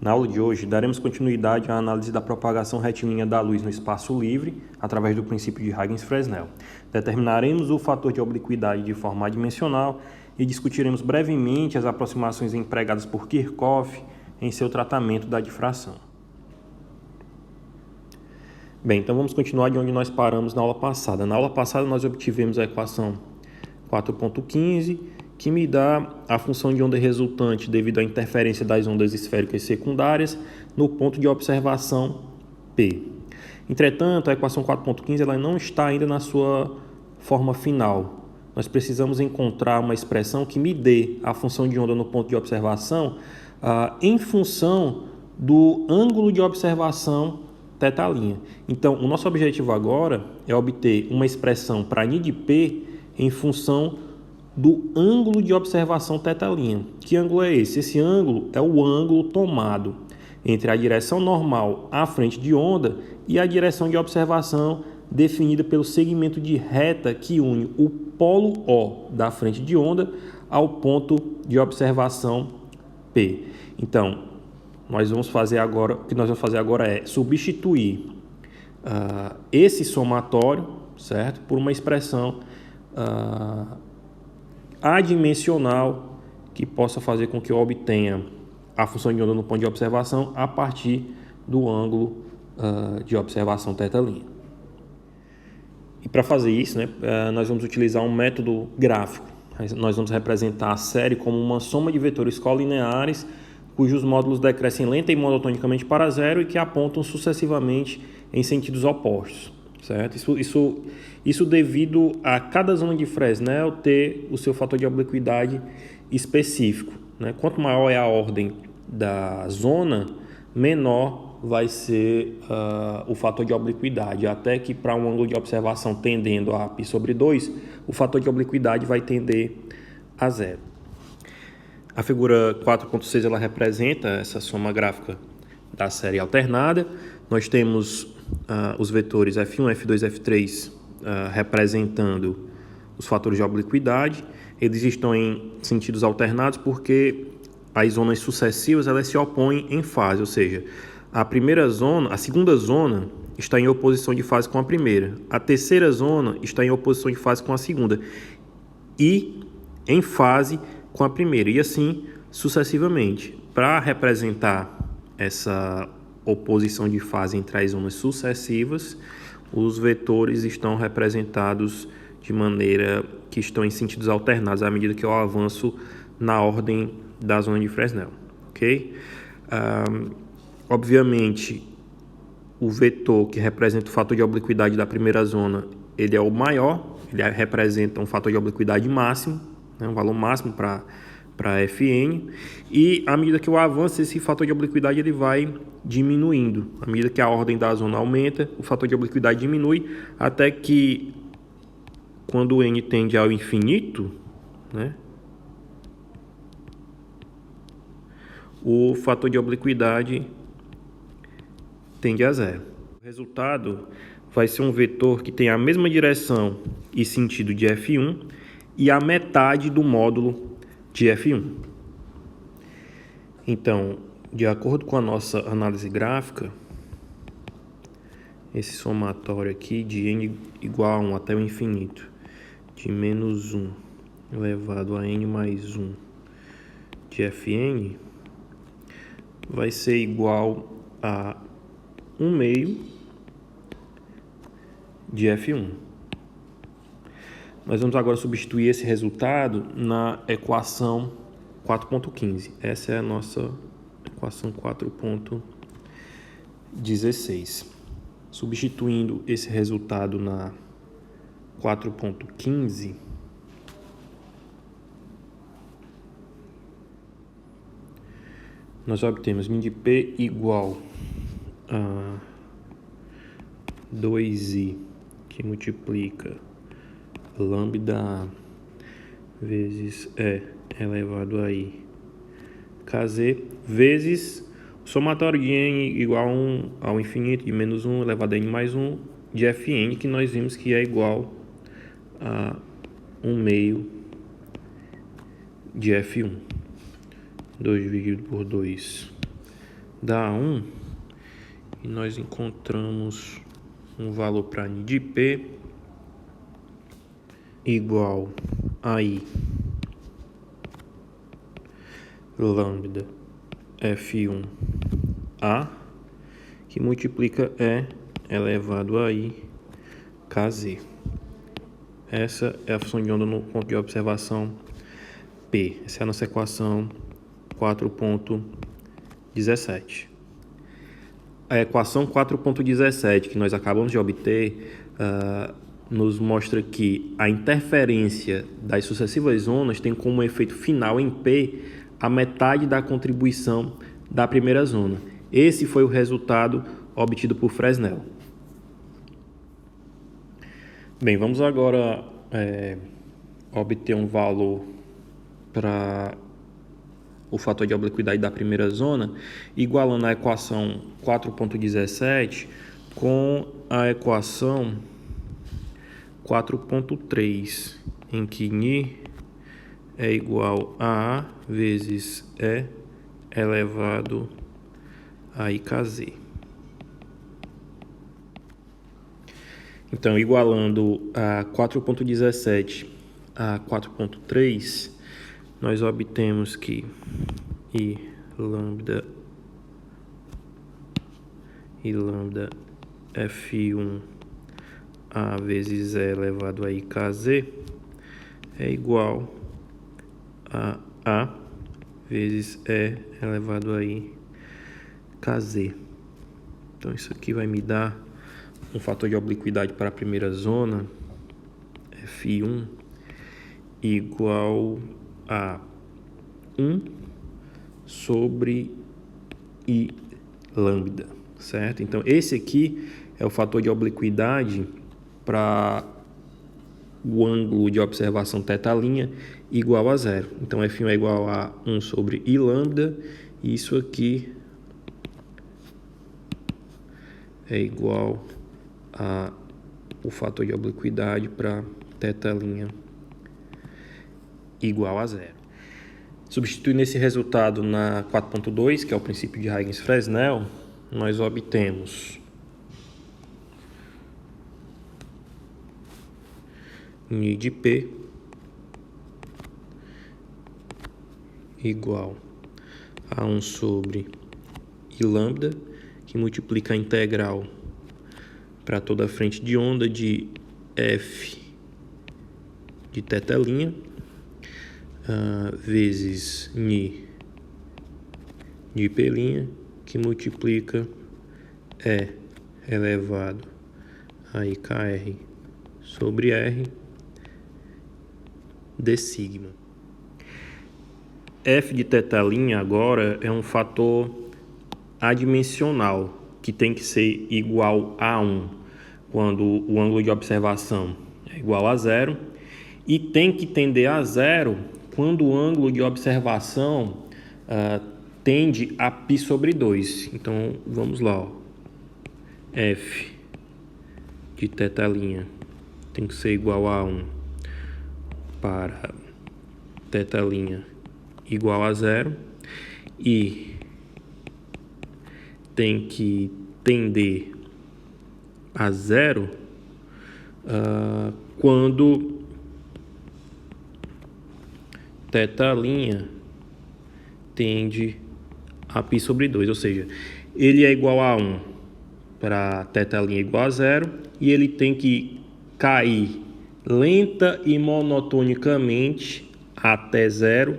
Na aula de hoje, daremos continuidade à análise da propagação retilínea da luz no espaço livre, através do princípio de Huygens-Fresnel. Determinaremos o fator de obliquidade de forma adimensional e discutiremos brevemente as aproximações empregadas por Kirchhoff em seu tratamento da difração. Bem, então vamos continuar de onde nós paramos na aula passada. Na aula passada nós obtivemos a equação 4.15, que me dá a função de onda resultante devido à interferência das ondas esféricas secundárias no ponto de observação P. Entretanto, a equação 4.15 ela não está ainda na sua forma final. Nós precisamos encontrar uma expressão que me dê a função de onda no ponto de observação em função do ângulo de observação θ'. Então, o nosso objetivo agora é obter uma expressão para NI de P em função do ângulo de observação θ'. Que ângulo é esse? Esse ângulo é o ângulo tomado entre a direção normal à frente de onda e a direção de observação definida pelo segmento de reta que une o polo O da frente de onda ao ponto de observação P. Então, o que nós vamos fazer agora é substituir esse somatório, certo, por uma expressão adimensional que possa fazer com que eu obtenha a função de onda no ponto de observação a partir do ângulo de observação θ'. E para fazer isso, nós vamos utilizar um método gráfico. Nós vamos representar a série como uma soma de vetores colineares cujos módulos decrescem lenta e monotonicamente para zero e que apontam sucessivamente em sentidos opostos. Certo? Isso devido a cada zona de Fresnel ter o seu fator de obliquidade específico. Quanto maior é a ordem da zona, menor vai ser o fator de obliquidade, até que para um ângulo de observação tendendo a π/2, o fator de obliquidade vai tender a zero. A figura 4.6 ela representa essa soma gráfica da série alternada. Nós temos os vetores F1, F2 e F3 representando os fatores de obliquidade. Eles estão em sentidos alternados porque as zonas sucessivas elas se opõem em fase, ou seja, a segunda zona está em oposição de fase com a primeira, a terceira zona está em oposição de fase com a segunda e em fase com a primeira, e assim sucessivamente. Para representar essa oposição de fase entre as zonas sucessivas, os vetores estão representados de maneira que estão em sentidos alternados à medida que eu avanço na ordem da zona de Fresnel. Ok? Obviamente, o vetor que representa o fator de obliquidade da primeira zona, ele é o maior, ele representa um fator de obliquidade máximo, um valor máximo para Fn, e à medida que eu avanço, esse fator de obliquidade ele vai diminuindo. À medida que a ordem da zona aumenta, o fator de obliquidade diminui, até que quando n tende ao infinito, o fator de obliquidade tende a zero. O resultado vai ser um vetor que tem a mesma direção e sentido de F1 e a metade do módulo de F1. Então, de acordo com a nossa análise gráfica, esse somatório aqui de n igual a 1 até o infinito, de menos 1 elevado a n mais 1 de Fn, vai ser igual a 1/2 de F1. Nós vamos agora substituir esse resultado na equação 4.15. Essa é a nossa equação 4.16. Substituindo esse resultado na 4.15, nós obtemos min de P igual a 2i, que multiplica lambda vezes E elevado a I kz vezes o somatório de n igual a 1 ao infinito de menos 1 elevado a n mais 1 de Fn, que nós vimos que é igual a 1/2 de F1. 2 dividido por 2 da A1 e nós encontramos um valor para N de P igual a I lambda F1A, que multiplica E elevado a I KZ. Essa é a função de onda no ponto de observação P. Essa é a nossa equação 4.17. A equação 4.17 que nós acabamos de obter nos mostra que a interferência das sucessivas zonas tem como efeito final em P a metade da contribuição da primeira zona. Esse foi o resultado obtido por Fresnel. Bem, vamos agora obter um valor para o fator de obliquidade da primeira zona, igualando a equação 4.17 com a equação 4.3, em que Ni é igual a A vezes E elevado a IKZ. Então, igualando a 4.17 a 4.3, nós obtemos que I lambda F1 A vezes E elevado a IKZ é igual a A vezes E elevado a IKZ. Então, isso aqui vai me dar um fator de obliquidade para a primeira zona, F1, igual a 1 sobre I lambda, certo? Então, esse aqui é o fator de obliquidade para o ângulo de observação θ' igual a zero. Então, F1 é igual a 1 sobre I lambda, e isso aqui é igual a o fator de obliquidade para θ' igual a zero. Substituindo esse resultado na 4.2, que é o princípio de Huygens-Fresnel, nós obtemos Ni de P igual a 1 sobre I lambda, que multiplica a integral para toda a frente de onda de F de θ', vezes Ni de P', que multiplica E elevado a IKR sobre R de sigma. F de θ' agora é um fator adimensional, que tem que ser igual a 1 quando o ângulo de observação é igual a zero, e tem que tender a zero quando o ângulo de observação tende a π sobre 2. Então, vamos lá. Ó. F de θ' tem que ser igual a 1 para θ' igual a zero, e tem que tender a zero quando θ' tende a π sobre 2, ou seja, ele é igual a 1 para θ' igual a zero, e ele tem que cair lenta e monotonicamente até zero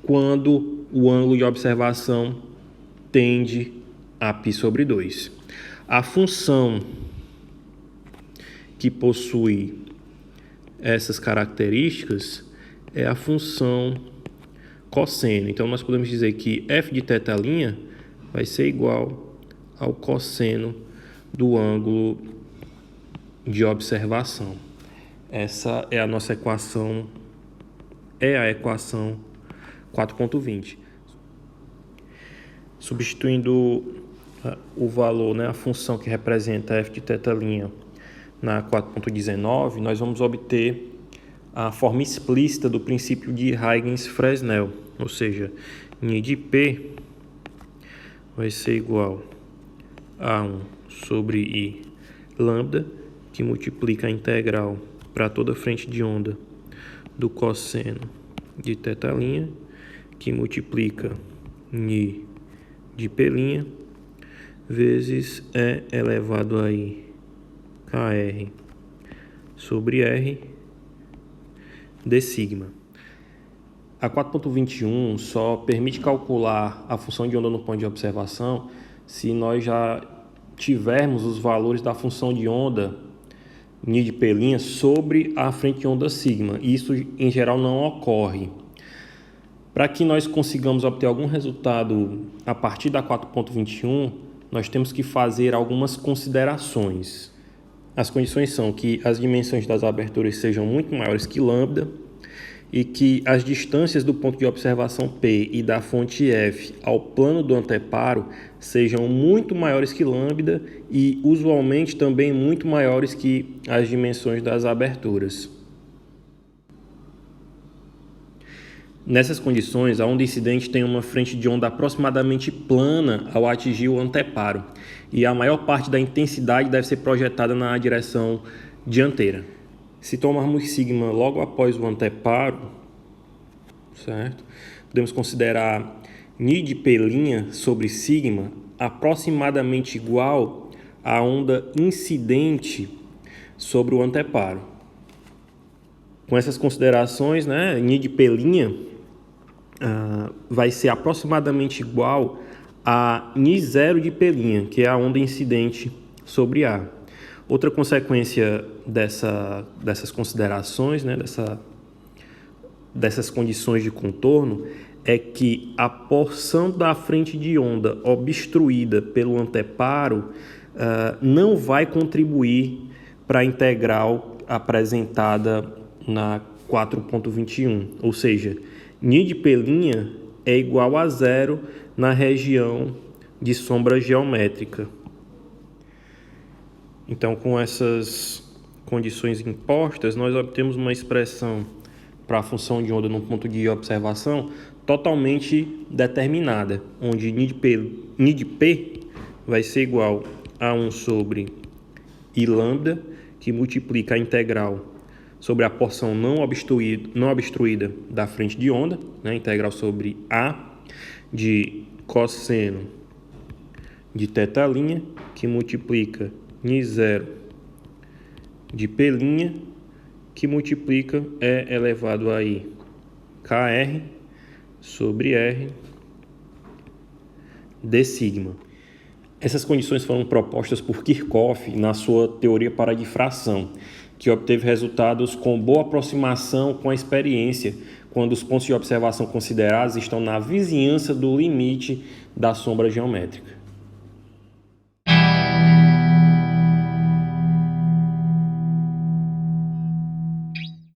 quando o ângulo de observação tende a π sobre 2. A função que possui essas características é a função cosseno. Então, nós podemos dizer que f de θ' vai ser igual ao cosseno do ângulo de observação. Essa é a nossa equação, a equação 4.20. Substituindo o valor, a função que representa f de θ' na 4.19, nós vamos obter a forma explícita do princípio de Huygens-Fresnel, ou seja, Ni de P vai ser igual a 1 sobre I lambda, que multiplica a integral para toda a frente de onda do cosseno de θ', que multiplica I de P', vezes E elevado a I KR sobre R de sigma. A 4.21 só permite calcular a função de onda no ponto de observação se nós já tivermos os valores da função de onda Ni de P' sobre a frente de onda sigma. Isso, em geral, não ocorre. Para que nós consigamos obter algum resultado a partir da 4.21, nós temos que fazer algumas considerações. As condições são que as dimensões das aberturas sejam muito maiores que lambda e que as distâncias do ponto de observação P e da fonte F ao plano do anteparo sejam muito maiores que lambda e usualmente também muito maiores que as dimensões das aberturas. Nessas condições, a onda incidente tem uma frente de onda aproximadamente plana ao atingir o anteparo e a maior parte da intensidade deve ser projetada na direção dianteira. Se tomarmos sigma logo após o anteparo, certo? Podemos considerar Ni de P' sobre sigma aproximadamente igual à onda incidente sobre o anteparo. Com essas considerações, Ni de P' vai ser aproximadamente igual a Ni0 de P', que é a onda incidente sobre A. Outra consequência dessas considerações, dessas condições de contorno, é que a porção da frente de onda obstruída pelo anteparo não vai contribuir para a integral apresentada na 4.21, ou seja, Ni de P' é igual a zero na região de sombra geométrica. Então, com essas condições impostas, nós obtemos uma expressão para a função de onda no ponto de observação totalmente determinada, onde Ni de P vai ser igual a 1 sobre I lambda, que multiplica a integral sobre a porção não obstruída da frente de onda, integral sobre A de cosseno de θ', que multiplica Ni0 de P', que multiplica E elevado a I KR sobre R de sigma. Essas condições foram propostas por Kirchhoff na sua teoria para a difração, que obteve resultados com boa aproximação com a experiência, quando os pontos de observação considerados estão na vizinhança do limite da sombra geométrica.